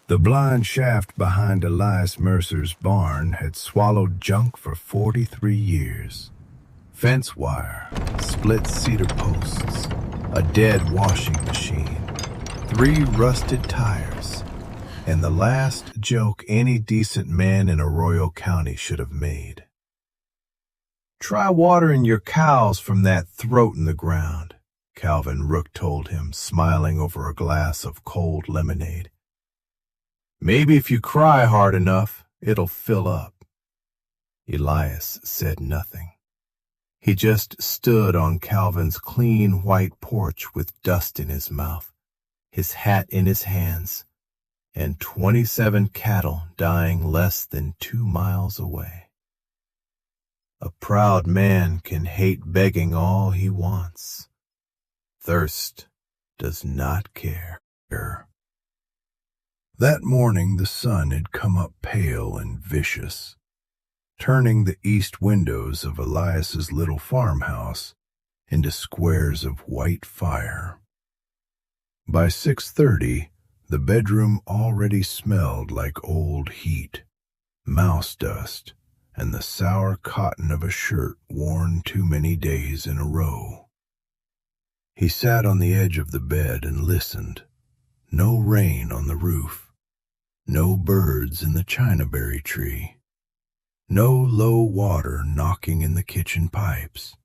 The blind shaft behind Elias Mercer's barn had swallowed junk for 43 years. Fence wire, split cedar posts, a dead washing machine, 3 rusted tires, and the last joke any decent man in Arroyo County should have made. "Try watering your cows from that throat in the ground," Calvin Rook told him, smiling over a glass of cold lemonade. "Maybe if you cry hard enough, it'll fill up." Elias said nothing. He just stood on Calvin's clean white porch with dust in his mouth, his hat in his hands, and 27 cattle dying less than 2 miles away. A proud man can hate begging all he wants. Thirst does not care. That morning the sun had come up pale and vicious, turning the east windows of Elias's little farmhouse into squares of white fire. By 6:30, the bedroom already smelled like old heat, mouse dust, and the sour cotton of a shirt worn too many days in a row. He sat on the edge of the bed and listened. No rain on the roof, no birds in the chinaberry tree, no low water knocking in the kitchen pipes,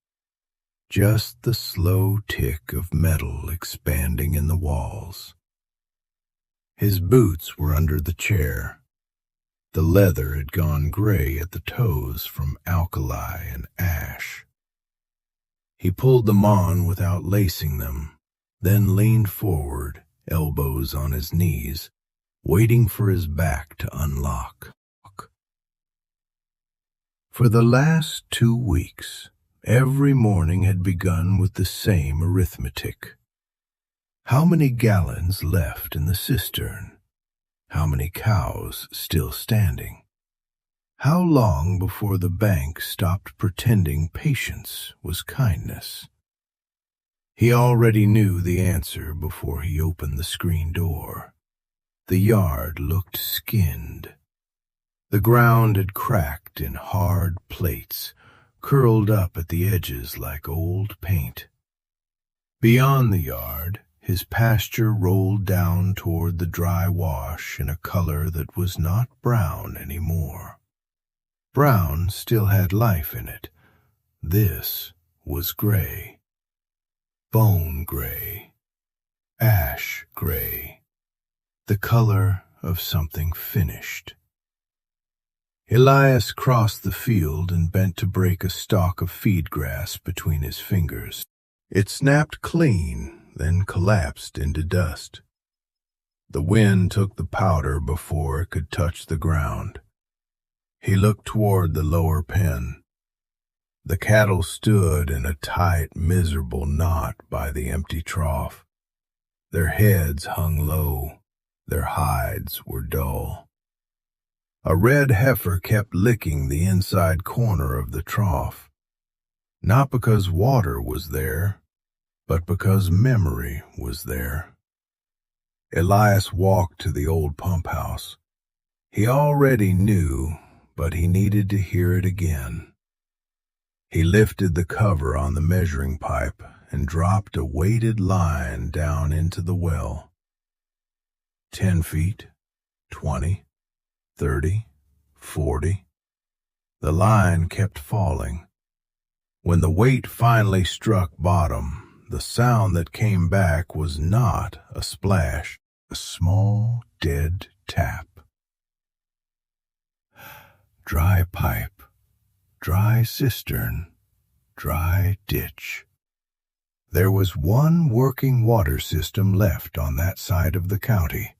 just the slow tick of metal expanding in the walls. His boots were under the chair. The leather had gone gray at the toes from alkali and ash. He pulled them on without lacing them, then leaned forward, elbows on his knees, waiting for his back to unlock. For the last 2 weeks, every morning had begun with the same arithmetic. How many gallons left in the cistern? How many cows still standing? How long before the bank stopped pretending patience was kindness? He already knew the answer before he opened the screen door. The yard looked skinned. The ground had cracked in hard plates, curled up at the edges like old paint. Beyond the yard, his pasture rolled down toward the dry wash in a color that was not brown anymore. Brown still had life in it. This was gray. Bone gray. Ash gray. The color of something finished. Elias crossed the field and bent to break a stalk of feed grass between his fingers. It snapped clean, then collapsed into dust. The wind took the powder before it could touch the ground. He looked toward the lower pen. The cattle stood in a tight, miserable knot by the empty trough. Their heads hung low. Their hides were dull. A red heifer kept licking the inside corner of the trough, not because water was there, but because memory was there. Elias walked to the old pump house. He already knew, but he needed to hear it again. He lifted the cover on the measuring pipe and dropped a weighted line down into the well. 10 feet, 20, 30, 40. The line kept falling. When the weight finally struck bottom, the sound that came back was not a splash, a small, dead tap. Dry pipe, dry cistern, dry ditch. There was one working water system left on that side of the county,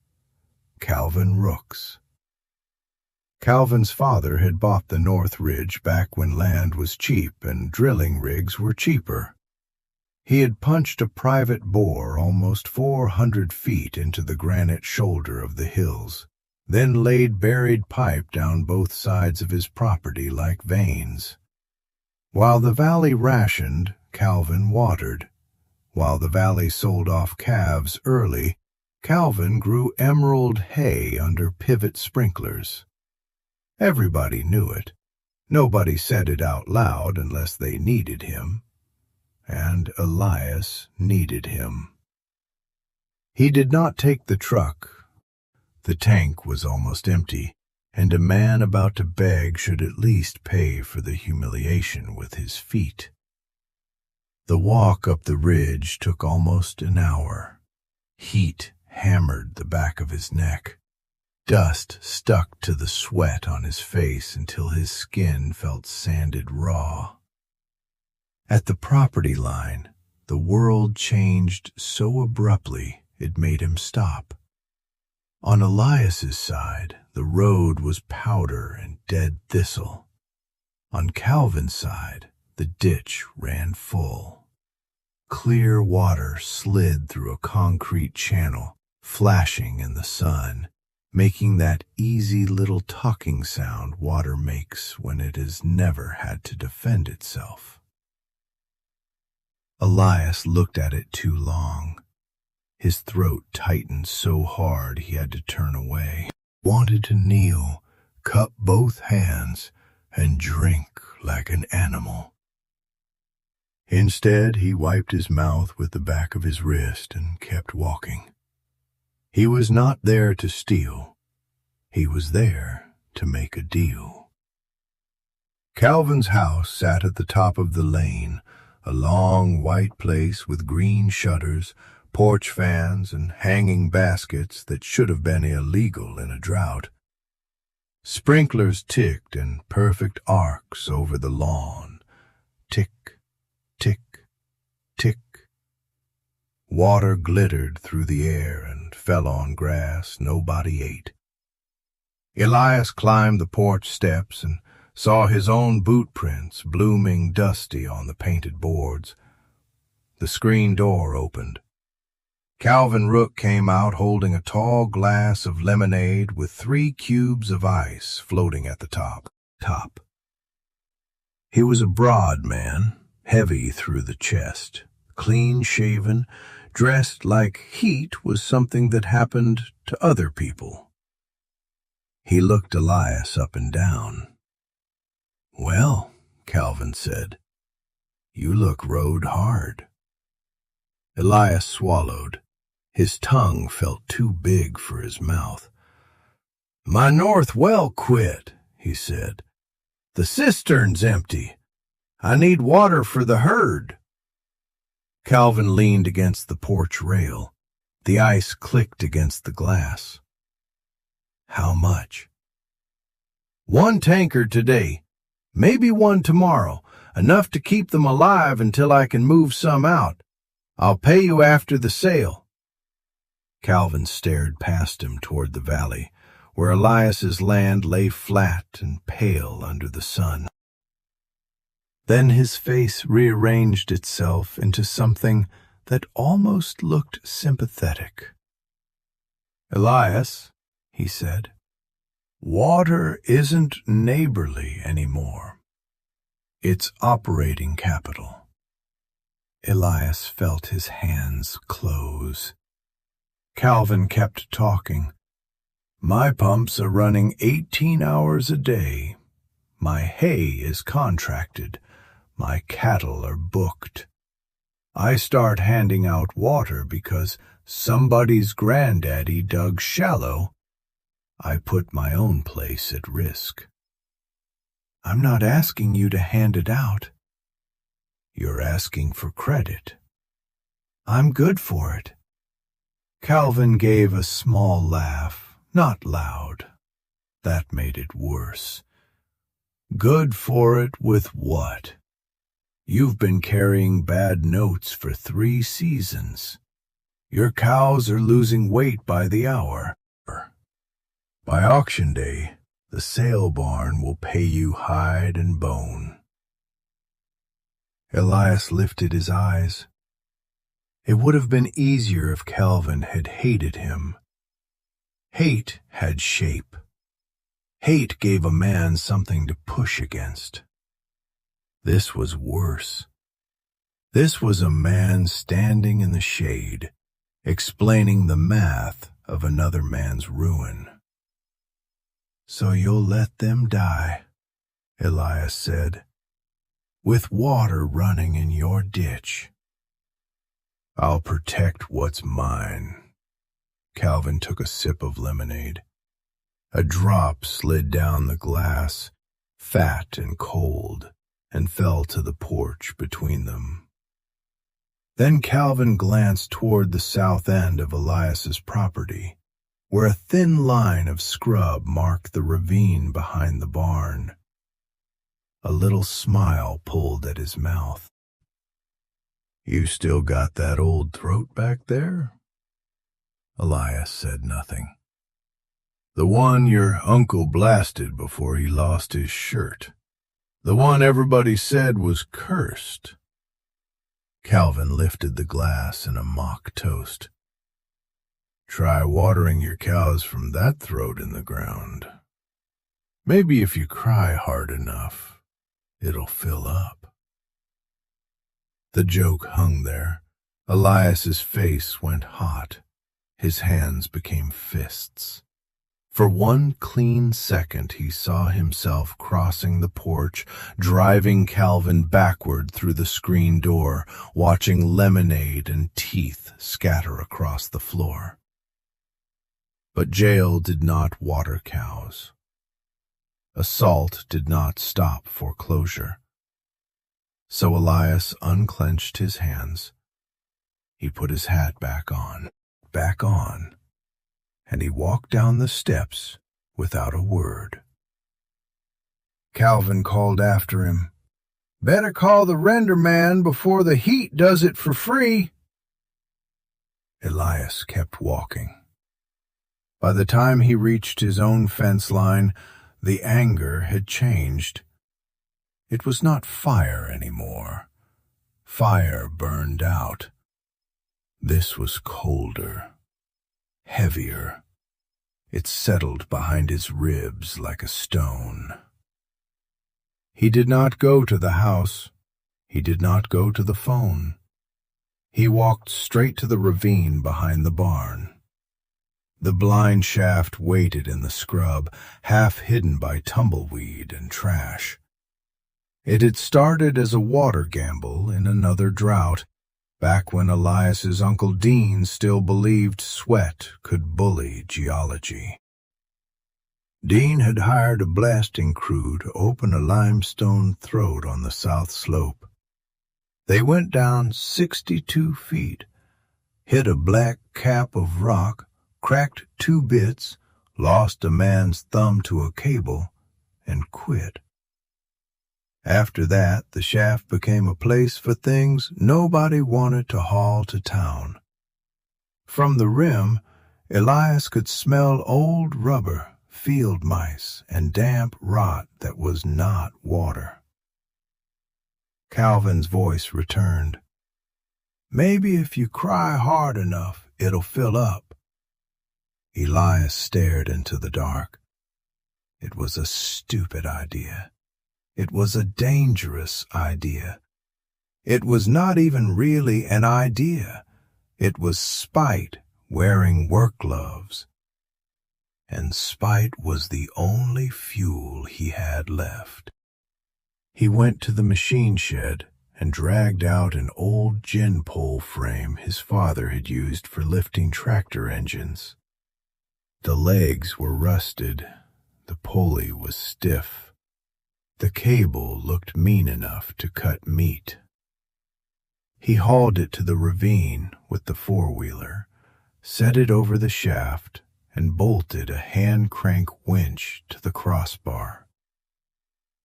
Calvin Rook's. Calvin's father had bought the North Ridge back when land was cheap and drilling rigs were cheaper. He had punched a private bore almost 400 feet into the granite shoulder of the hills, then laid buried pipe down both sides of his property like veins. While the valley rationed, Calvin watered. While the valley sold off calves early, Calvin grew emerald hay under pivot sprinklers. Everybody knew it. Nobody said it out loud unless they needed him. And Elias needed him. He did not take the truck. The tank was almost empty, and a man about to beg should at least pay for the humiliation with his feet. The walk up the ridge took almost an hour. Heat hammered the back of his neck. Dust stuck to the sweat on his face until his skin felt sanded raw. At the property line, the world changed so abruptly it made him stop. On Elias's side, the road was powder and dead thistle. On Calvin's side, the ditch ran full. Clear water slid through a concrete channel, flashing in the sun, making that easy little talking sound water makes when it has never had to defend itself. Elias looked at it too long. His throat tightened so hard he had to turn away. Wanted to kneel, cup both hands, and drink like an animal. Instead, he wiped his mouth with the back of his wrist and kept walking. He was not there to steal. He was there to make a deal. Calvin's house sat at the top of the lane, a long white place with green shutters, porch fans, and hanging baskets that should have been illegal in a drought. Sprinklers ticked in perfect arcs over the lawn. Tick, tick, tick. Water glittered through the air and fell on grass nobody ate. Elias climbed the porch steps and saw his own boot prints blooming dusty on the painted boards. The screen door opened. Calvin Rook came out holding a tall glass of lemonade with 3 cubes of ice floating at the top. He was a broad man, heavy through the chest, clean-shaven, dressed like heat was something that happened to other people. He looked Elias up and down. "Well," Calvin said, "you look rode hard." Elias swallowed. His tongue felt too big for his mouth. "My north well quit," he said. "The cistern's empty. I need water for the herd." Calvin leaned against the porch rail. The ice clicked against the glass. "How much?" "1 tanker today. Maybe 1 tomorrow. Enough to keep them alive until I can move some out. I'll pay you after the sale." Calvin stared past him toward the valley, where Elias's land lay flat and pale under the sun. Then his face rearranged itself into something that almost looked sympathetic. "Elias," he said, "water isn't neighborly anymore. It's operating capital." Elias felt his hands close. Calvin kept talking. "My pumps are running 18 hours a day. My hay is contracted. My cattle are booked. I start handing out water because somebody's granddaddy dug shallow. I put my own place at risk." "I'm not asking you to hand it out." "You're asking for credit." "I'm good for it." Calvin gave a small laugh, not loud. That made it worse. "Good for it with what? You've been carrying bad notes for 3 seasons. Your cows are losing weight by the hour. By auction day, the sale barn will pay you hide and bone." Elias lifted his eyes. It would have been easier if Calvin had hated him. Hate had shape. Hate gave a man something to push against. This was worse. This was a man standing in the shade, explaining the math of another man's ruin. "So you'll let them die," Elias said, "with water running in your ditch." "I'll protect what's mine." Calvin took a sip of lemonade. A drop slid down the glass, fat and cold, and fell to the porch between them. Then Calvin glanced toward the south end of Elias's property, where a thin line of scrub marked the ravine behind the barn. A little smile pulled at his mouth. "You still got that old throat back there?" Elias said nothing. "The one your uncle blasted before he lost his shirt. The one everybody said was cursed." Calvin lifted the glass in a mock toast. "Try watering your cows from that throat in the ground. Maybe if you cry hard enough, it'll fill up." The joke hung there. Elias's face went hot. His hands became fists. For one clean second he saw himself crossing the porch, driving Calvin backward through the screen door, watching lemonade and teeth scatter across the floor. But jail did not water cows. Assault did not stop foreclosure. So Elias unclenched his hands. He put his hat back on, and he walked down the steps without a word. Calvin called after him, "Better call the render man before the heat does it for free." Elias kept walking. By the time he reached his own fence line, the anger had changed. It was not fire anymore. Fire burned out. This was colder, heavier. It settled behind his ribs like a stone. He did not go to the house. He did not go to the phone. He walked straight to the ravine behind the barn. The blind shaft waited in the scrub, half hidden by tumbleweed and trash. It had started as a water gamble in another drought, back when Elias's Uncle Dean still believed sweat could bully geology. Dean had hired a blasting crew to open a limestone throat on the south slope. They went down 62 feet, hit a black cap of rock, cracked 2 bits, lost a man's thumb to a cable, and quit. After that, the shaft became a place for things nobody wanted to haul to town. From the rim, Elias could smell old rubber, field mice, and damp rot that was not water. Calvin's voice returned. "Maybe if you cry hard enough, it'll fill up." Elias stared into the dark. It was a stupid idea. It was a dangerous idea. It was not even really an idea. It was spite wearing work gloves. And spite was the only fuel he had left. He went to the machine shed and dragged out an old gin pole frame his father had used for lifting tractor engines. The legs were rusted. The pulley was stiff. The cable looked mean enough to cut meat. He hauled it to the ravine with the four-wheeler, set it over the shaft, and bolted a hand-crank winch to the crossbar.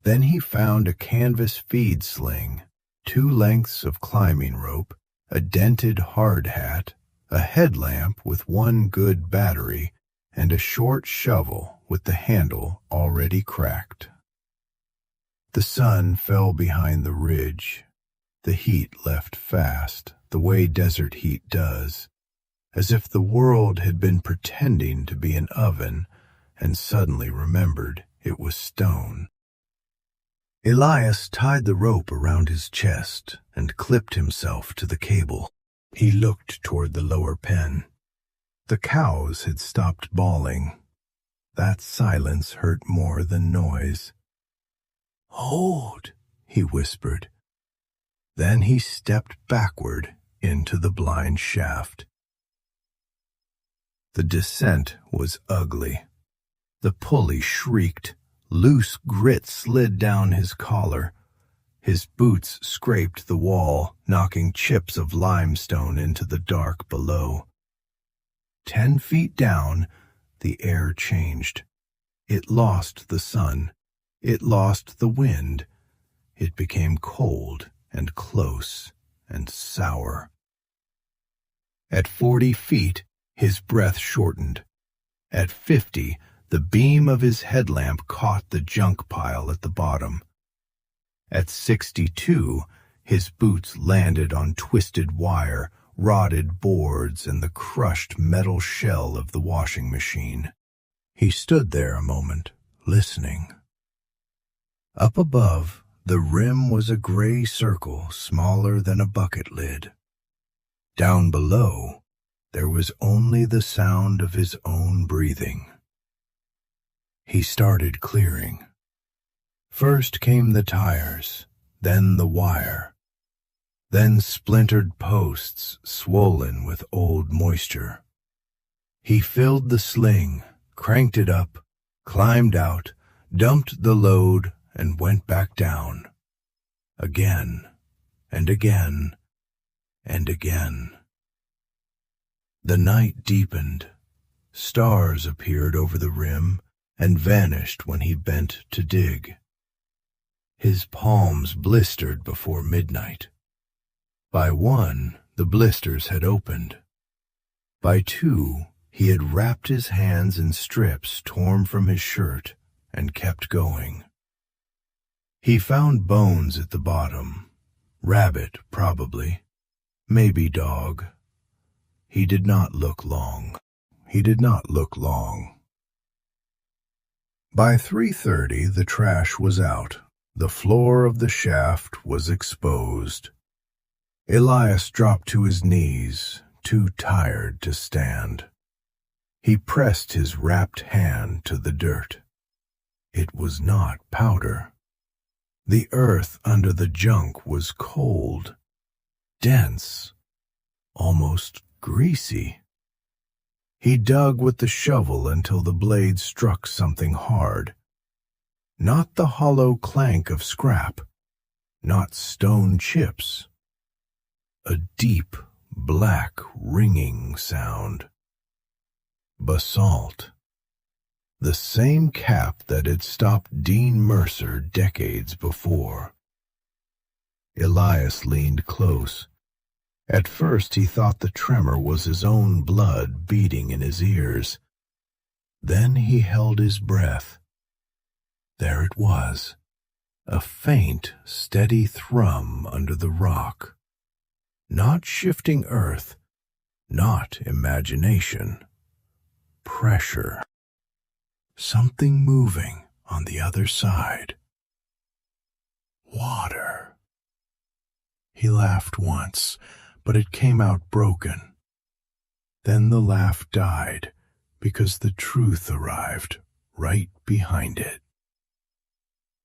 Then he found a canvas feed sling, 2 lengths of climbing rope, a dented hard hat, a headlamp with 1 good battery, and a short shovel with the handle already cracked. The sun fell behind the ridge. The heat left fast, the way desert heat does, as if the world had been pretending to be an oven and suddenly remembered it was stone. Elias tied the rope around his chest and clipped himself to the cable. He looked toward the lower pen. The cows had stopped bawling. That silence hurt more than noise. "Hold," he whispered. Then he stepped backward into the blind shaft. The descent was ugly. The pulley shrieked. Loose grit slid down his collar. His boots scraped the wall, knocking chips of limestone into the dark below. 10 feet down, the air changed. It lost the sun. It lost the wind. It became cold and close and sour. At 40 feet, his breath shortened. At 50, the beam of his headlamp caught the junk pile at the bottom. At 62, his boots landed on twisted wire, rotted boards, and the crushed metal shell of the washing machine. He stood there a moment, listening. Up above, the rim was a gray circle smaller than a bucket lid. Down below, there was only the sound of his own breathing. He started clearing. First came the tires, then the wire, then splintered posts swollen with old moisture. He filled the sling, cranked it up, climbed out, dumped the load, and went back down. Again, and again, and again. The night deepened. Stars appeared over the rim and vanished when he bent to dig. His palms blistered before midnight. By 1, the blisters had opened. By 2, he had wrapped his hands in strips torn from his shirt and kept going. He found bones at the bottom. Rabbit, probably. Maybe dog. He did not look long. He did not look long. By 3:30, the trash was out. The floor of the shaft was exposed. Elias dropped to his knees, too tired to stand. He pressed his wrapped hand to the dirt. It was not powder. The earth under the junk was cold, dense, almost greasy. He dug with the shovel until the blade struck something hard. Not the hollow clank of scrap, not stone chips. A deep, black, ringing sound. Basalt. The same cap that had stopped Dean Mercer decades before. Elias leaned close. At first he thought the tremor was his own blood beating in his ears. Then he held his breath. There it was, a faint, steady thrum under the rock. Not shifting earth, not imagination. Pressure. Something moving on the other side. Water. He laughed once, but it came out broken. Then the laugh died, because the truth arrived right behind it.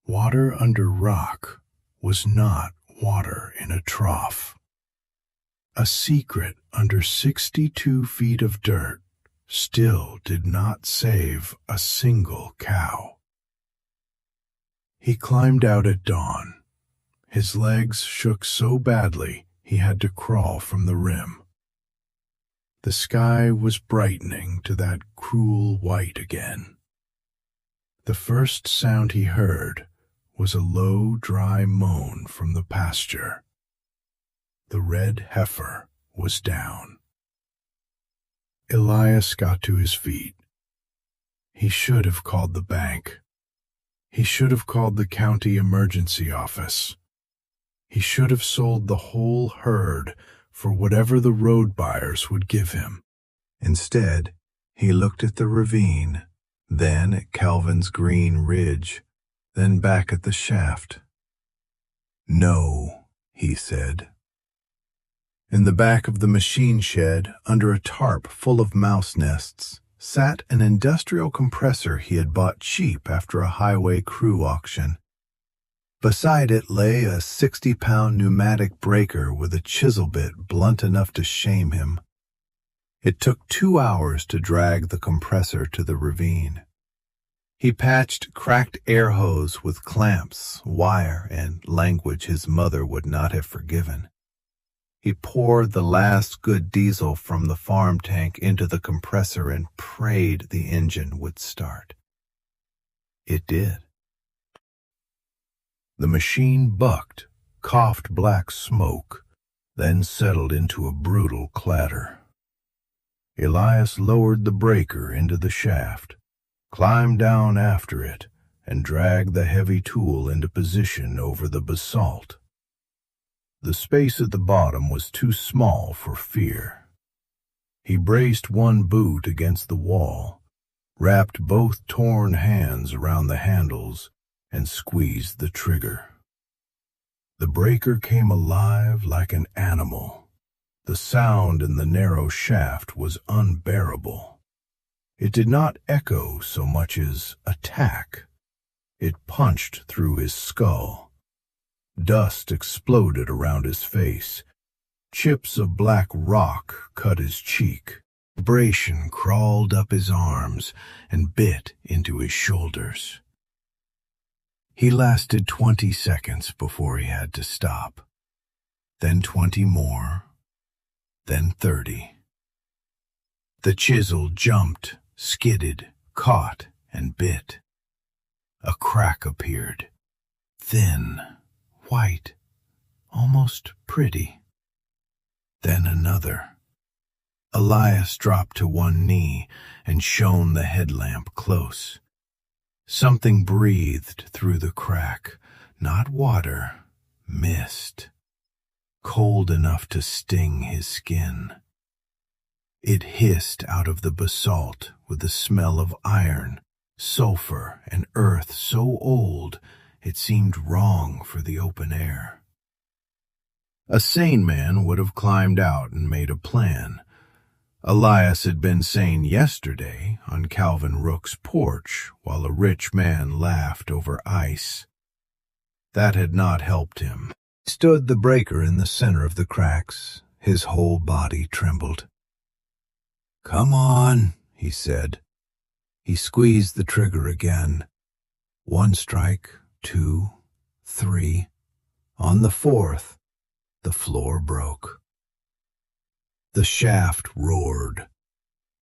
Water under rock was not water in a trough. A secret under 62 feet of dirt still did not save a single cow. He climbed out at dawn. His legs shook so badly he had to crawl from the rim. The sky was brightening to that cruel white again. The first sound he heard was a low, dry moan from the pasture. The red heifer was down. Elias got to his feet. He should have called the bank. He should have called the county emergency office. He should have sold the whole herd for whatever the road buyers would give him. Instead, he looked at the ravine, then at Calvin's green ridge, then back at the shaft. "No," he said. In the back of the machine shed, under a tarp full of mouse nests, sat an industrial compressor he had bought cheap after a highway crew auction. Beside it lay a 60-pound pneumatic breaker with a chisel bit blunt enough to shame him. It took 2 hours to drag the compressor to the ravine. He patched cracked air hose with clamps, wire, and language his mother would not have forgiven. He poured the last good diesel from the farm tank into the compressor and prayed the engine would start. It did. The machine bucked, coughed black smoke, then settled into a brutal clatter. Elias lowered the breaker into the shaft, climbed down after it, and dragged the heavy tool into position over the basalt. The space at the bottom was too small for fear. He braced one boot against the wall, wrapped both torn hands around the handles, and squeezed the trigger. The breaker came alive like an animal. The sound in the narrow shaft was unbearable. It did not echo so much as attack. It punched through his skull. Dust exploded around his face. Chips of black rock cut his cheek. Vibration crawled up his arms and bit into his shoulders. He lasted 20 seconds before he had to stop. Then 20 more. Then 30. The chisel jumped, skidded, caught, and bit. A crack appeared. Thin, white, almost pretty. Then another. Elias dropped to one knee and shone the headlamp close. Something breathed through the crack, not water, mist, cold enough to sting his skin. It hissed out of the basalt with the smell of iron, sulfur, and earth so old it seemed wrong for the open air. A sane man would have climbed out and made a plan. Elias had been sane yesterday on Calvin Rook's porch while a rich man laughed over ice. That had not helped him. He stood the breaker in the center of the cracks. His whole body trembled. "Come on," he said. He squeezed the trigger again. 1 strike, 2, 3. On the 4th, the floor broke. The shaft roared.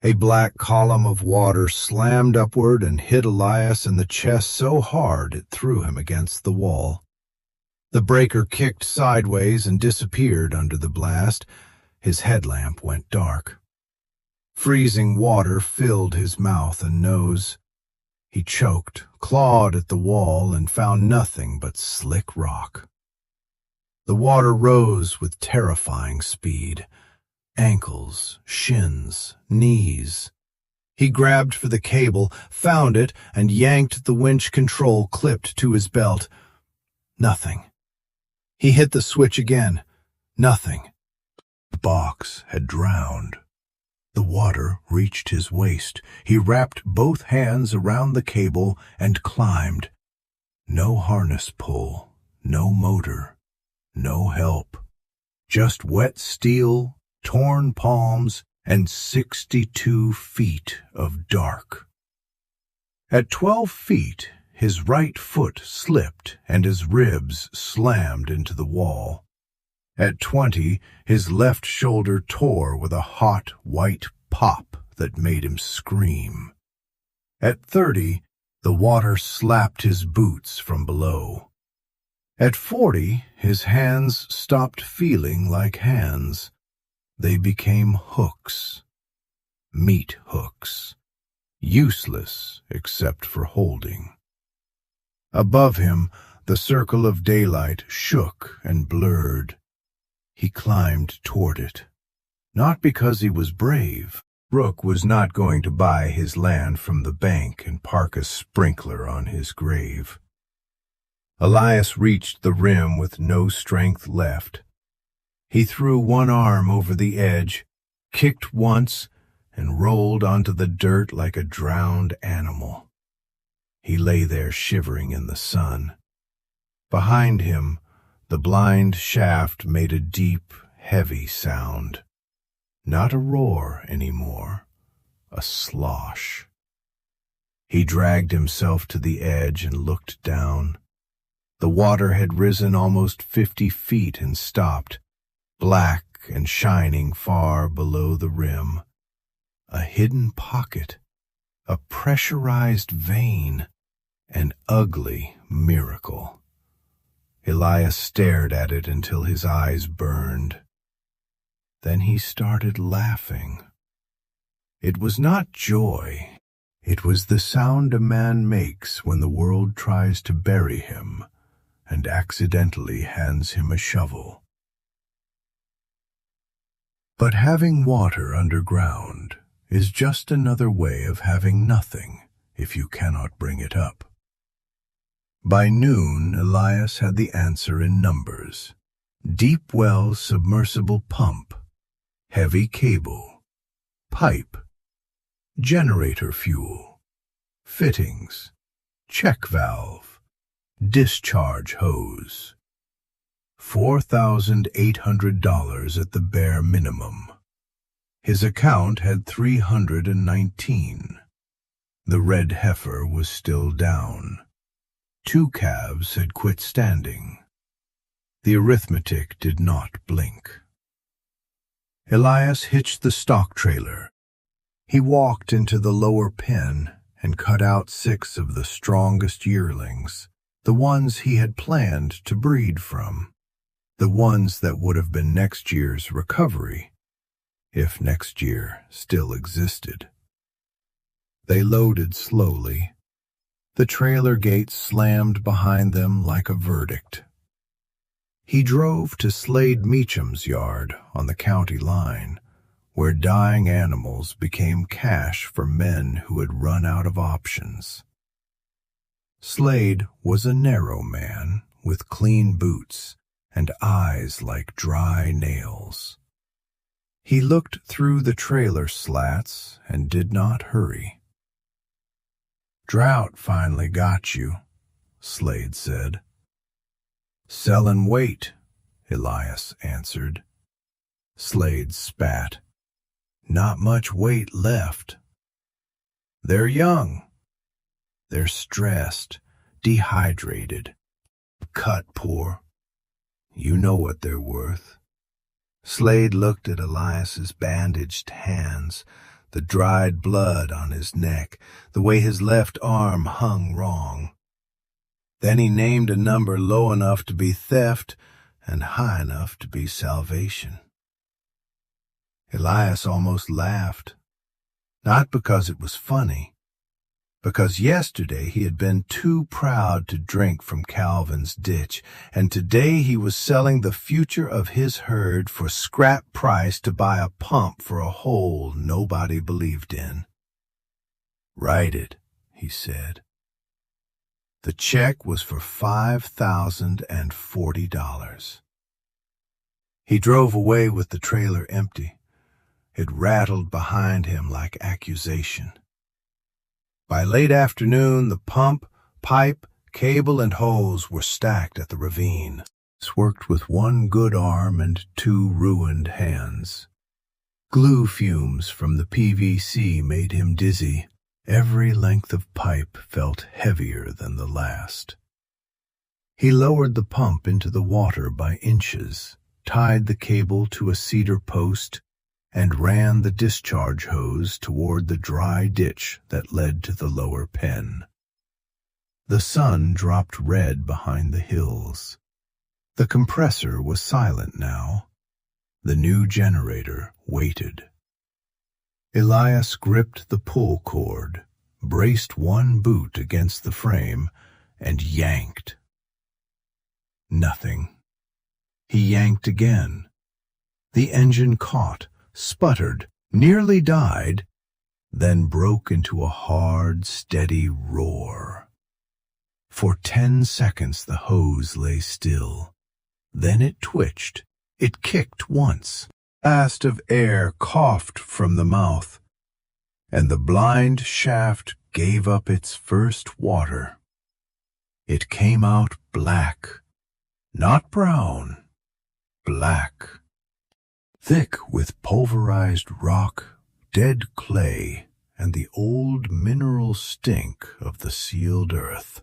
A black column of water slammed upward and hit Elias in the chest so hard it threw him against the wall. The breaker kicked sideways and disappeared under the blast. His headlamp went dark. Freezing water filled his mouth and nose. He choked, clawed at the wall, and found nothing but slick rock. The water rose with terrifying speed. Ankles, shins, knees. He grabbed for the cable, found it, and yanked the winch control clipped to his belt. Nothing. He hit the switch again. Nothing. The box had drowned. The water reached his waist. He wrapped both hands around the cable and climbed. No harness pull, no motor, no help. Just wet steel, torn palms, and 62 feet of dark. At 12 feet, his right foot slipped and his ribs slammed into the wall. At 20, his left shoulder tore with a hot, white pop that made him scream. At 30, the water slapped his boots from below. At 40, his hands stopped feeling like hands. They became hooks. Meat hooks. Useless except for holding. Above him, the circle of daylight shook and blurred. He climbed toward it. Not because he was brave. Rook was not going to buy his land from the bank and park a sprinkler on his grave. Elias reached the rim with no strength left. He threw one arm over the edge, kicked once, and rolled onto the dirt like a drowned animal. He lay there shivering in the sun. Behind him, the blind shaft made a deep, heavy sound. Not a roar anymore, a slosh. He dragged himself to the edge and looked down. The water had risen almost 50 feet and stopped, black and shining far below the rim. A hidden pocket, a pressurized vein, an ugly miracle. Elias stared at it until his eyes burned. Then he started laughing. It was not joy. It was the sound a man makes when the world tries to bury him and accidentally hands him a shovel. But having water underground is just another way of having nothing if you cannot bring it up. By noon, Elias had the answer in numbers. Deep well submersible pump, heavy cable, pipe, generator fuel, fittings, check valve, discharge hose. $4,800 at the bare minimum. His account had 319. The red heifer was still down. 2 calves had quit standing. The arithmetic did not blink. Elias hitched the stock trailer. He walked into the lower pen and cut out 6 of the strongest yearlings, the ones he had planned to breed from, the ones that would have been next year's recovery, if next year still existed. They loaded slowly. The trailer gate slammed behind them like a verdict. He drove to Slade Meacham's yard on the county line, where dying animals became cash for men who had run out of options. Slade was a narrow man with clean boots and eyes like dry nails. He looked through the trailer slats and did not hurry. "Drought finally got you," Slade said. "Sellin' weight," Elias answered. Slade spat. "Not much weight left. They're young. They're stressed, dehydrated, cut poor. You know what they're worth." Slade looked at Elias's bandaged hands, the dried blood on his neck, the way his left arm hung wrong. Then he named a number low enough to be theft and high enough to be salvation. Elias almost laughed, not because it was funny, because yesterday he had been too proud to drink from Calvin's ditch, and today he was selling the future of his herd for scrap price to buy a pump for a hole nobody believed in. "Write it," he said. The check was for $5,040. He drove away with the trailer empty. It rattled behind him like accusation. By late afternoon, the pump, pipe, cable, and hose were stacked at the ravine. He worked with 1 good arm and 2 ruined hands. Glue fumes from the PVC made him dizzy. Every length of pipe felt heavier than the last. He lowered the pump into the water by inches, tied the cable to a cedar post, and ran the discharge hose toward the dry ditch that led to the lower pen. The sun dropped red behind the hills. The compressor was silent now. The new generator waited. Elias gripped the pull cord, braced one boot against the frame, and yanked. Nothing. He yanked again. The engine caught, sputtered, nearly died, then broke into a hard, steady roar. For 10 seconds the hose lay still. Then it twitched, It kicked once. A blast of air coughed from the mouth, and the blind shaft gave up its first water. It came out black, not brown, black, thick with pulverized rock, dead clay, and the old mineral stink of the sealed earth.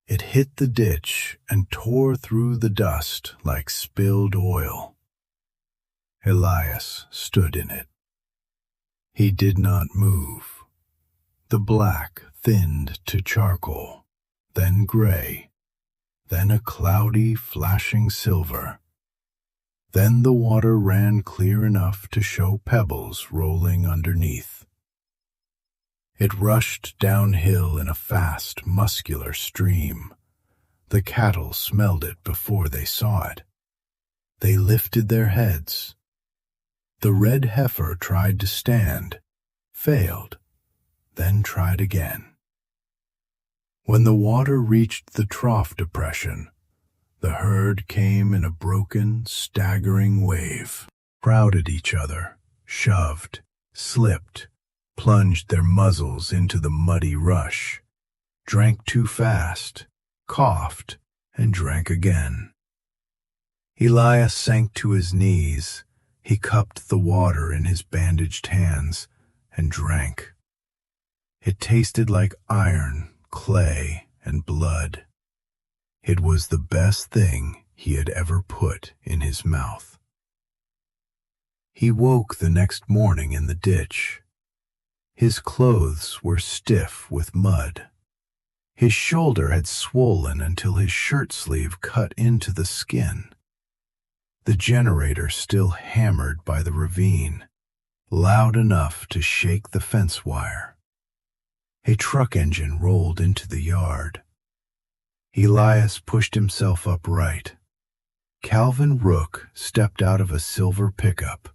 It hit the ditch and tore through the dust like spilled oil. Elias stood in it. He did not move. The black thinned to charcoal, then gray, then a cloudy, flashing silver. Then the water ran clear enough to show pebbles rolling underneath. It rushed downhill in a fast, muscular stream. The cattle smelled it before they saw it. They lifted their heads. The red heifer tried to stand, failed, then tried again. When the water reached the trough depression, the herd came in a broken, staggering wave, crowded each other, shoved, slipped, plunged their muzzles into the muddy rush, drank too fast, coughed, and drank again. Elias sank to his knees. He cupped the water in his bandaged hands and drank. It tasted like iron, clay, and blood. It was the best thing he had ever put in his mouth. He woke the next morning in the ditch. His clothes were stiff with mud. His shoulder had swollen until his shirt sleeve cut into the skin. The generator still hammered by the ravine, loud enough to shake the fence wire. A truck engine rolled into the yard. Elias pushed himself upright. Calvin Rook stepped out of a silver pickup,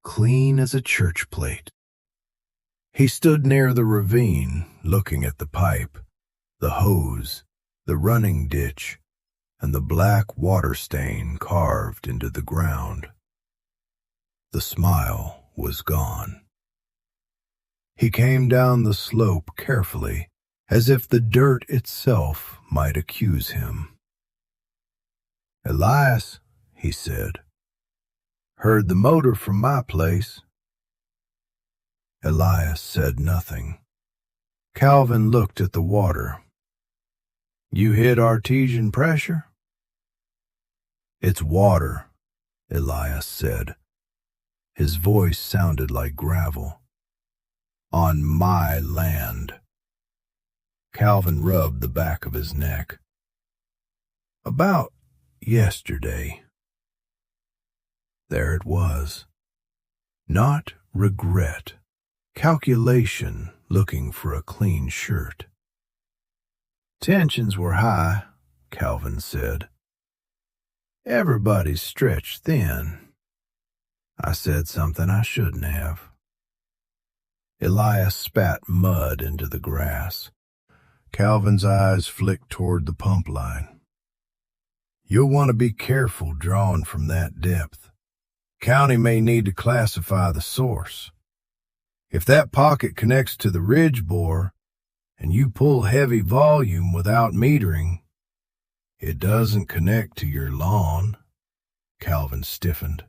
clean as a church plate. He stood near the ravine, looking at the pipe, the hose, the running ditch, and the black water stain carved into the ground. The smile was gone. He came down the slope carefully, as if the dirt itself might accuse him. "Elias," he said, "heard the motor from my place." Elias said nothing. Calvin looked at the water. "You hit artesian pressure?" "It's water," Elias said. His voice sounded like gravel. "On my land." Calvin rubbed the back of his neck. "About yesterday." There it was. Not regret. Calculation, looking for a clean shirt. "Tensions were high," Calvin said. "Everybody's stretched thin. I said something I shouldn't have." Elias spat mud into the grass. Calvin's eyes flicked toward the pump line. "You'll want to be careful drawing from that depth. County may need to classify the source. If that pocket connects to the ridge bore, and you pull heavy volume without metering, it doesn't connect to your lawn." Calvin stiffened.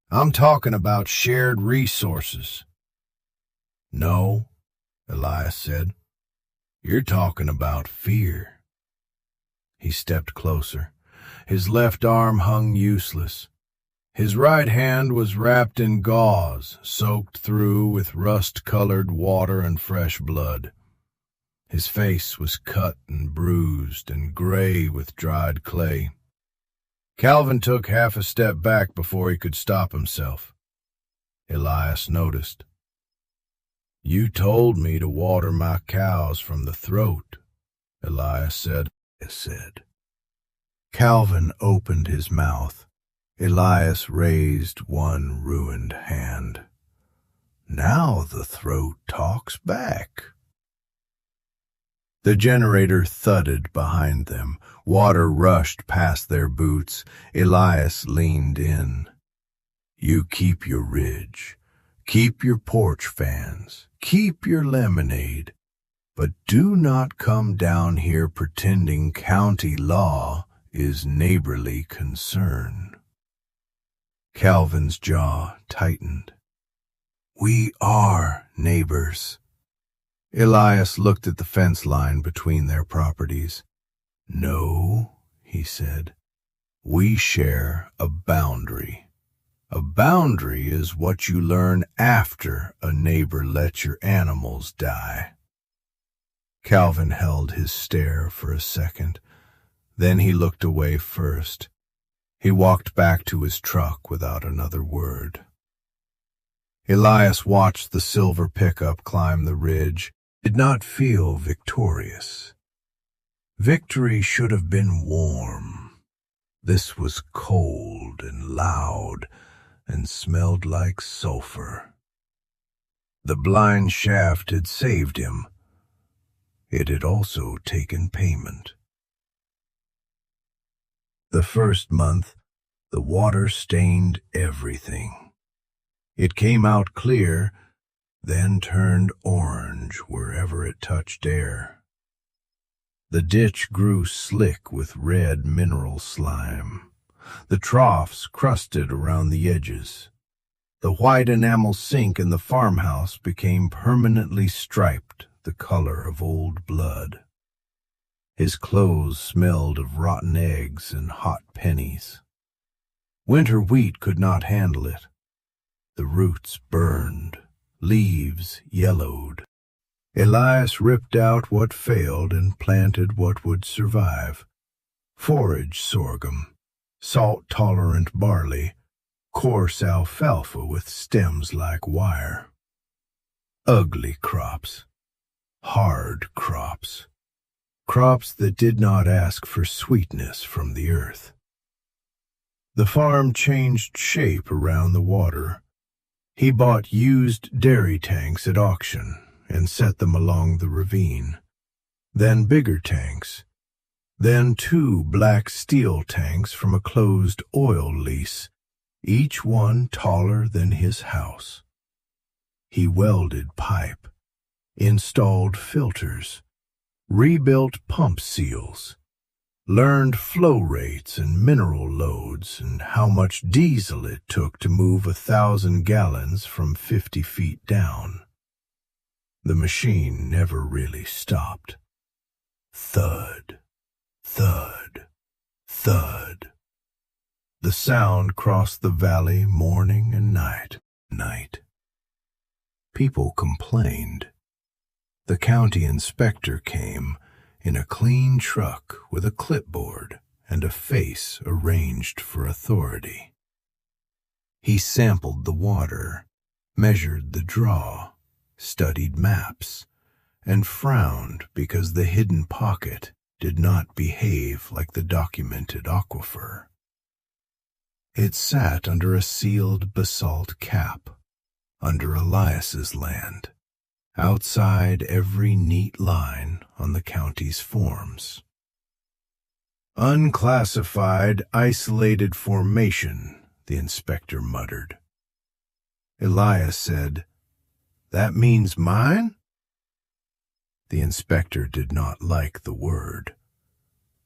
"I'm talking about shared resources." "No," Elias said. "You're talking about fear." He stepped closer. His left arm hung useless. His right hand was wrapped in gauze, soaked through with rust-colored water and fresh blood. His face was cut and bruised and gray with dried clay. Calvin took half a step back before he could stop himself. Elias noticed. "You told me to water my cows from the throat," Elias said. Calvin opened his mouth. Elias raised one ruined hand. "Now the throat talks back." The generator thudded behind them. Water rushed past their boots. Elias leaned in. You keep your ridge. Keep your porch fans. Keep your lemonade. But do not come down here pretending county law is neighborly concern. Calvin's jaw tightened. We are neighbors. Elias looked at the fence line between their properties. No, he said, we share a boundary. A boundary is what you learn after a neighbor lets your animals die. Calvin held his stare for a second. Then he looked away first. He walked back to his truck without another word. Elias watched the silver pickup climb the ridge. Did not feel victorious. Victory should have been warm. This was cold and loud and smelled like sulfur. The blind shaft had saved him. It had also taken payment. The first month, the water stained everything. It came out clear, then turned orange wherever it touched air. The ditch grew slick with red mineral slime. The troughs crusted around the edges. The white enamel sink in the farmhouse became permanently striped, the color of old blood. His clothes smelled of rotten eggs and hot pennies. Winter wheat could not handle it. The roots burned. Leaves yellowed. Elias ripped out what failed and planted what would survive. Forage sorghum, salt-tolerant barley, coarse alfalfa with stems like wire. Ugly crops. Hard crops. Crops that did not ask for sweetness from the earth. The farm changed shape around the water. He bought used dairy tanks at auction and set them along the ravine. Then bigger tanks. Then 2 black steel tanks from a closed oil lease, each one taller than his house. He welded pipe, installed filters, rebuilt pump seals, learned flow rates and mineral loads and how much diesel it took to move 1,000 gallons from 50 feet down. The machine never really stopped. Thud, thud, thud. The sound crossed the valley morning and night. People complained. The county inspector came in a clean truck with a clipboard and a face arranged for authority. He sampled the water, measured the draw, studied maps, and frowned because the hidden pocket did not behave like the documented aquifer. It sat under a sealed basalt cap, under Elias's land, outside every neat line on the county's forms. Unclassified, isolated formation, the inspector muttered. Elias said, That means mine? The inspector did not like the word,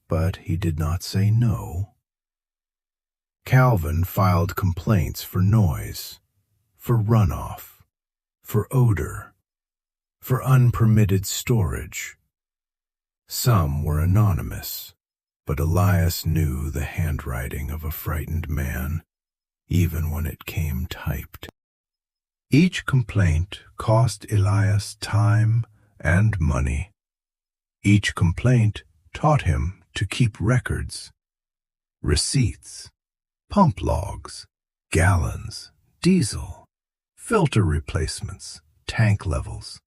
but he did not say no. Calvin filed complaints for noise, for runoff, for odor, for unpermitted storage. Some were anonymous, but Elias knew the handwriting of a frightened man, even when it came typed. Each complaint cost Elias time and money. Each complaint taught him to keep records, receipts, pump logs, gallons, diesel, filter replacements, tank levels,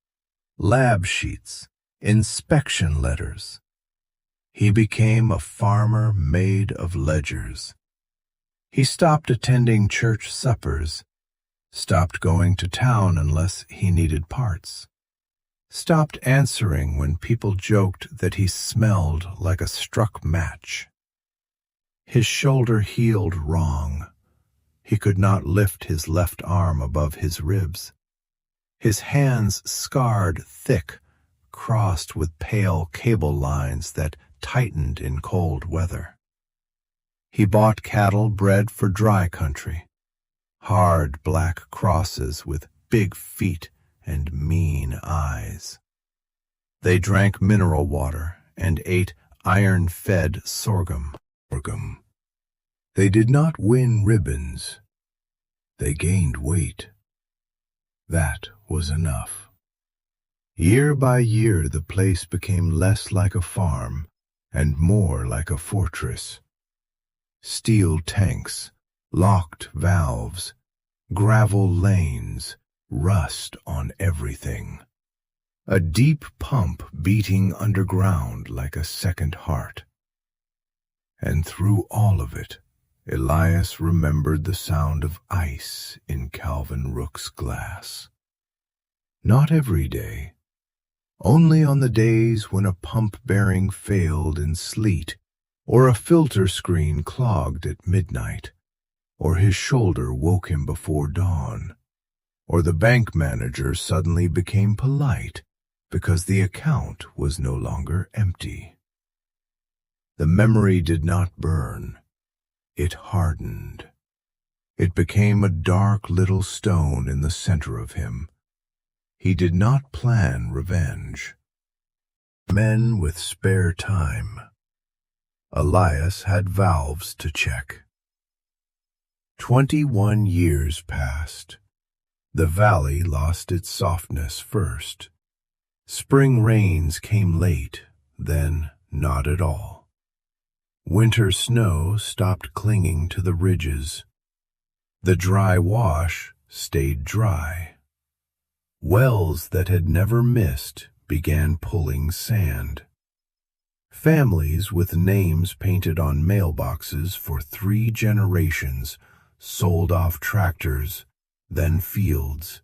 lab sheets, inspection letters. He became a farmer made of ledgers. He stopped attending church suppers, stopped going to town unless he needed parts, stopped answering when people joked that he smelled like a struck match. His shoulder healed wrong. He could not lift his left arm above his ribs. His hands scarred thick, crossed with pale cable lines that tightened in cold weather. He bought cattle bred for dry country, hard black crosses with big feet and mean eyes. They drank mineral water and ate iron-fed sorghum. They did not win ribbons. They gained weight. That was enough. Year by year the place became less like a farm and more like a fortress. Steel tanks, locked valves, gravel lanes, rust on everything. A deep pump beating underground like a second heart. And through all of it, Elias remembered the sound of ice in Calvin Rook's glass. Not every day. Only on the days when a pump bearing failed in sleet, or a filter screen clogged at midnight, or his shoulder woke him before dawn, or the bank manager suddenly became polite because the account was no longer empty. The memory did not burn. It hardened. It became a dark little stone in the center of him. He did not plan revenge. Men with spare time. Elias had valves to check. 21 years passed. The valley lost its softness first. Spring rains came late, then not at all. Winter snow stopped clinging to the ridges. The dry wash stayed dry. Wells that had never missed began pulling sand. Families with names painted on mailboxes for 3 generations sold off tractors, then fields,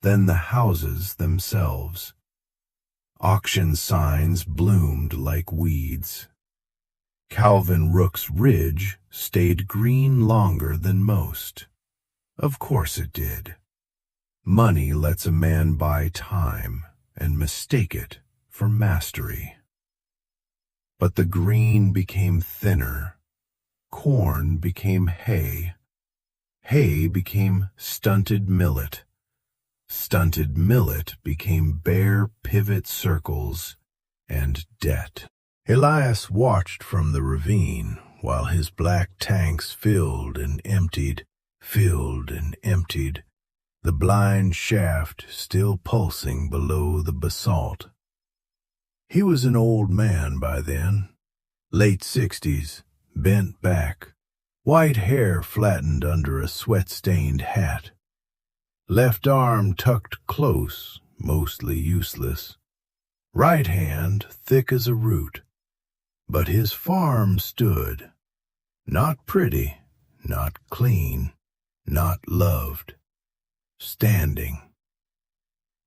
then the houses themselves. Auction signs bloomed like weeds. Calvin Rook's ridge stayed green longer than most. Of course it did. Money lets a man buy time and mistake it for mastery. But the green became thinner. Corn became hay. Hay became stunted millet. Stunted millet became bare pivot circles and debt. Elias watched from the ravine while his black tanks filled and emptied, the blind shaft still pulsing below the basalt. He was an old man by then, late 60s, bent back, white hair flattened under a sweat-stained hat. Left arm tucked close, mostly useless. Right hand thick as a root. But his farm stood. Not pretty, not clean, not loved. Standing.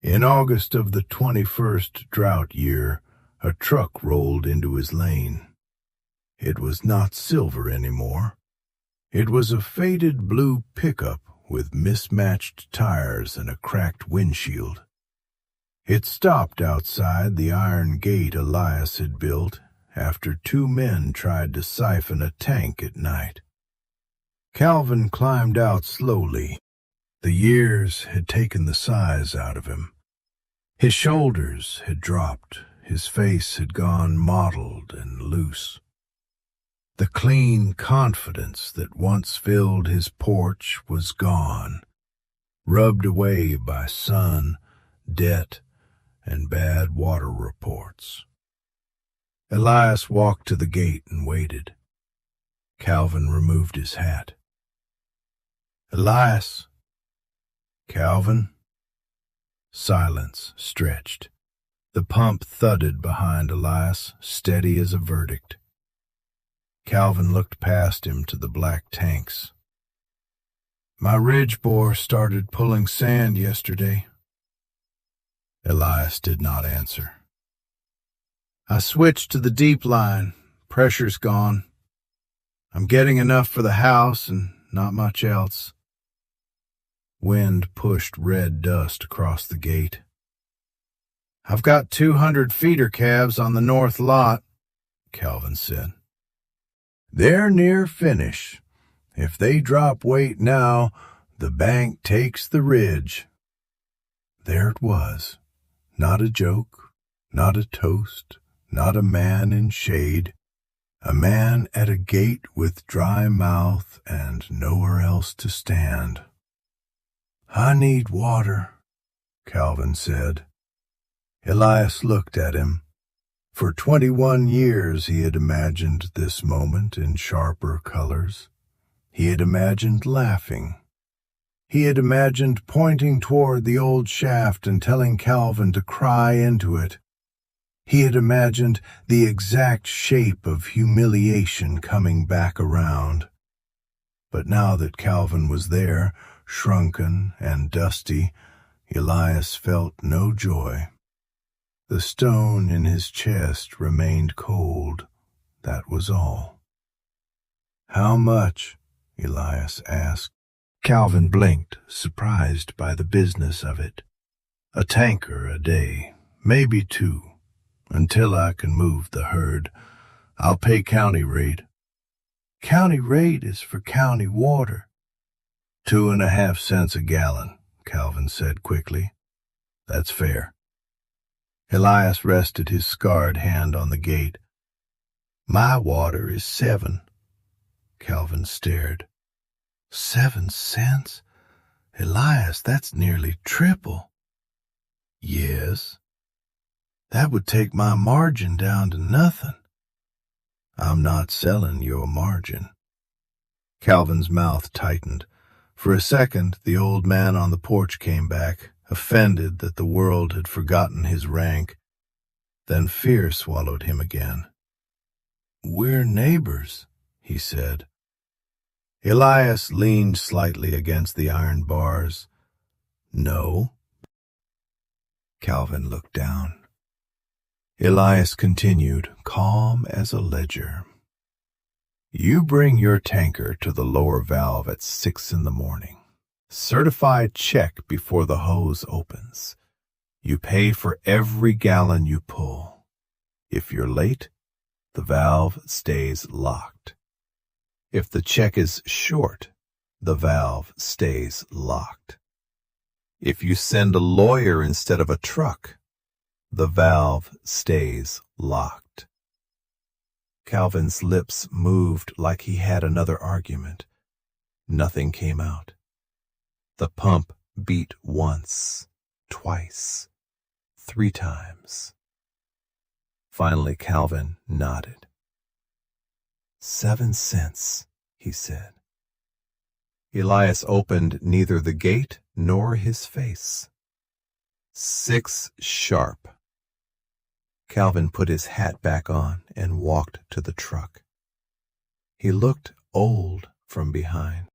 In August of the 21st drought year, a truck rolled into his lane. It was not silver anymore. It was a faded blue pickup with mismatched tires and a cracked windshield. It stopped outside the iron gate Elias had built after 2 men tried to siphon a tank at night. Calvin climbed out slowly. The years had taken the size out of him. His shoulders had dropped. His face had gone mottled and loose. The clean confidence that once filled his porch was gone, rubbed away by sun, debt, and bad water reports. Elias walked to the gate and waited. Calvin removed his hat. Elias. Calvin. Silence stretched. The pump thudded behind Elias, steady as a verdict. Calvin looked past him to the black tanks. My ridge bore started pulling sand yesterday. Elias did not answer. I switched to the deep line. Pressure's gone. I'm getting enough for the house and not much else. Wind pushed red dust across the gate. I've got 200 feeder calves on the north lot, Calvin said. They're near finish. If they drop weight now, the bank takes the ridge. There it was. Not a joke, not a toast, not a man in shade. A man at a gate with dry mouth and nowhere else to stand. I need water, Calvin said. Elias looked at him. For 21 years he had imagined this moment in sharper colors. He had imagined laughing. He had imagined pointing toward the old shaft and telling Calvin to cry into it. He had imagined the exact shape of humiliation coming back around. But now that Calvin was there, shrunken and dusty, Elias felt no joy. The stone in his chest remained cold. That was all. How much? Elias asked. Calvin blinked, surprised by the business of it. A tanker a day, maybe 2. Until I can move the herd. I'll pay county rate. County rate is for county water. 2.5 cents a gallon, Calvin said quickly. That's fair. Elias rested his scarred hand on the gate. My water is 7. Calvin stared. 7 cents? Elias, that's nearly triple. Yes. That would take my margin down to nothing. I'm not selling your margin. Calvin's mouth tightened. For a second, the old man on the porch came back, offended that the world had forgotten his rank. Then fear swallowed him again. We're neighbors, he said. Elias leaned slightly against the iron bars. No. Calvin looked down. Elias continued, calm as a ledger. You bring your tanker to the lower valve at 6 in the morning. Certified check before the hose opens. You pay for every gallon you pull. If you're late, the valve stays locked. If the check is short, the valve stays locked. If you send a lawyer instead of a truck, the valve stays locked. Calvin's lips moved like he had another argument. Nothing came out. The pump beat once, twice, 3 times. Finally, Calvin nodded. 7 cents, he said. Elias opened neither the gate nor his face. 6 sharp. Calvin put his hat back on and walked to the truck. He looked old from behind.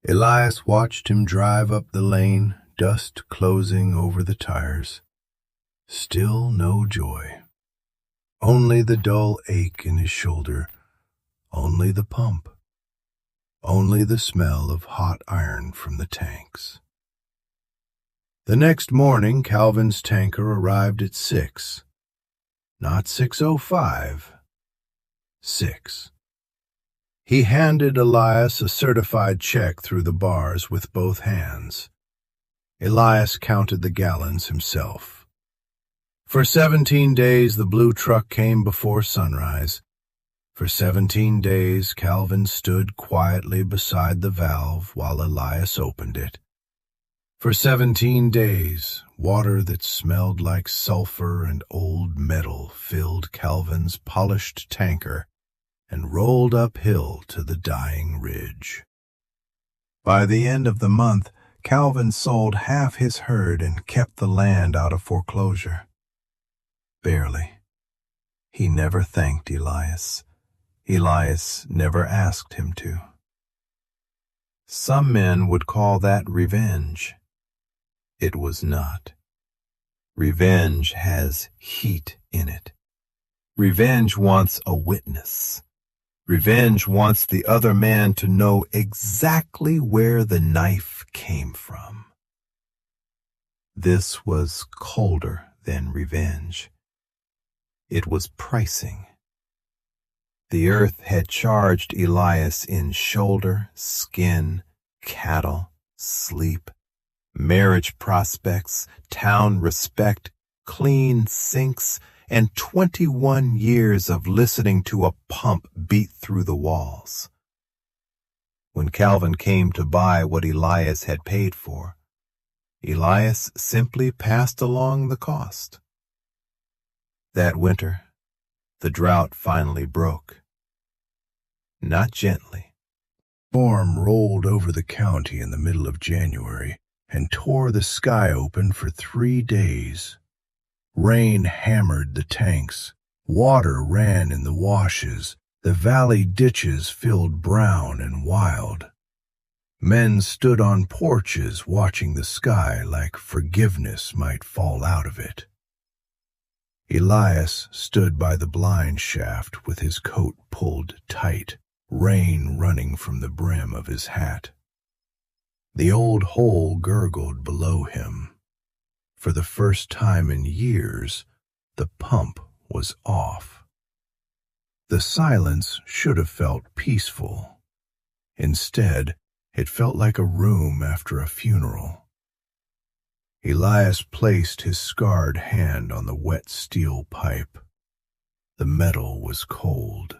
Elias watched him drive up the lane, dust closing over the tires. Still no joy. Only the dull ache in his shoulder. Only the pump. Only the smell of hot iron from the tanks. The next morning, Calvin's tanker arrived at 6. Not 6:05. 6. He handed Elias a certified check through the bars with both hands. Elias counted the gallons himself. For 17 days the blue truck came before sunrise. For 17 days Calvin stood quietly beside the valve while Elias opened it. For 17 days, water that smelled like sulfur and old metal filled Calvin's polished tanker and rolled uphill to the dying ridge. By the end of the month, Calvin sold half his herd and kept the land out of foreclosure. Barely. He never thanked Elias. Elias never asked him to. Some men would call that revenge. It was not. Revenge has heat in it. Revenge wants a witness. Revenge wants the other man to know exactly where the knife came from. This was colder than revenge. It was pricing. The earth had charged Elias in shoulder, skin, cattle, sleep, marriage prospects, town respect, clean sinks, and 21 years of listening to a pump beat through the walls. When Calvin came to buy what Elias had paid for, Elias simply passed along the cost. That winter, the drought finally broke. Not gently. Storm rolled over the county in the middle of January and tore the sky open for 3 days. Rain hammered the tanks. Water ran in the washes. The valley ditches filled brown and wild. Men stood on porches watching the sky like forgiveness might fall out of it. Elias stood by the blind shaft with his coat pulled tight, rain running from the brim of his hat. The old hole gurgled below him. For the first time in years, the pump was off. The silence should have felt peaceful. Instead, it felt like a room after a funeral. Elias placed his scarred hand on the wet steel pipe. The metal was cold.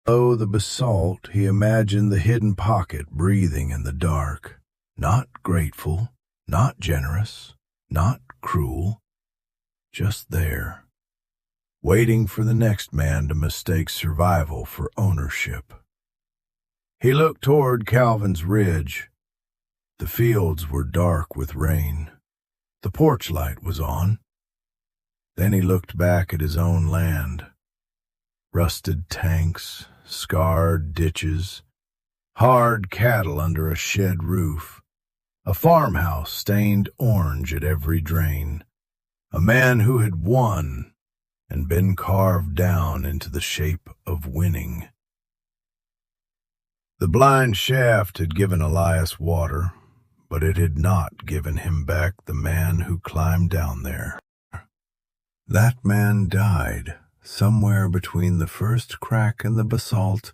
Below the basalt, he imagined the hidden pocket breathing in the dark, not grateful, not generous, not cruel, just there, waiting for the next man to mistake survival for ownership. He looked toward Calvin's ridge. The fields were dark with rain. The porch light was on. Then he looked back at his own land. Rusted tanks, scarred ditches, hard cattle under a shed roof, a farmhouse stained orange at every drain, a man who had won and been carved down into the shape of winning. The blind shaft had given Elias water, but it had not given him back the man who climbed down there. That man died somewhere between the first crack in the basalt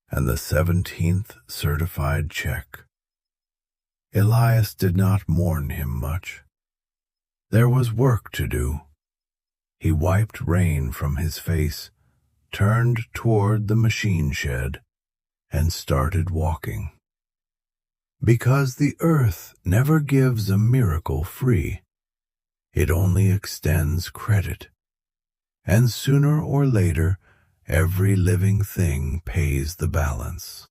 and the 17th certified check. Elias did not mourn him much. There was work to do. He wiped rain from his face, turned toward the machine shed, and started walking. Because the earth never gives a miracle free. It only extends credit. And sooner or later, every living thing pays the balance.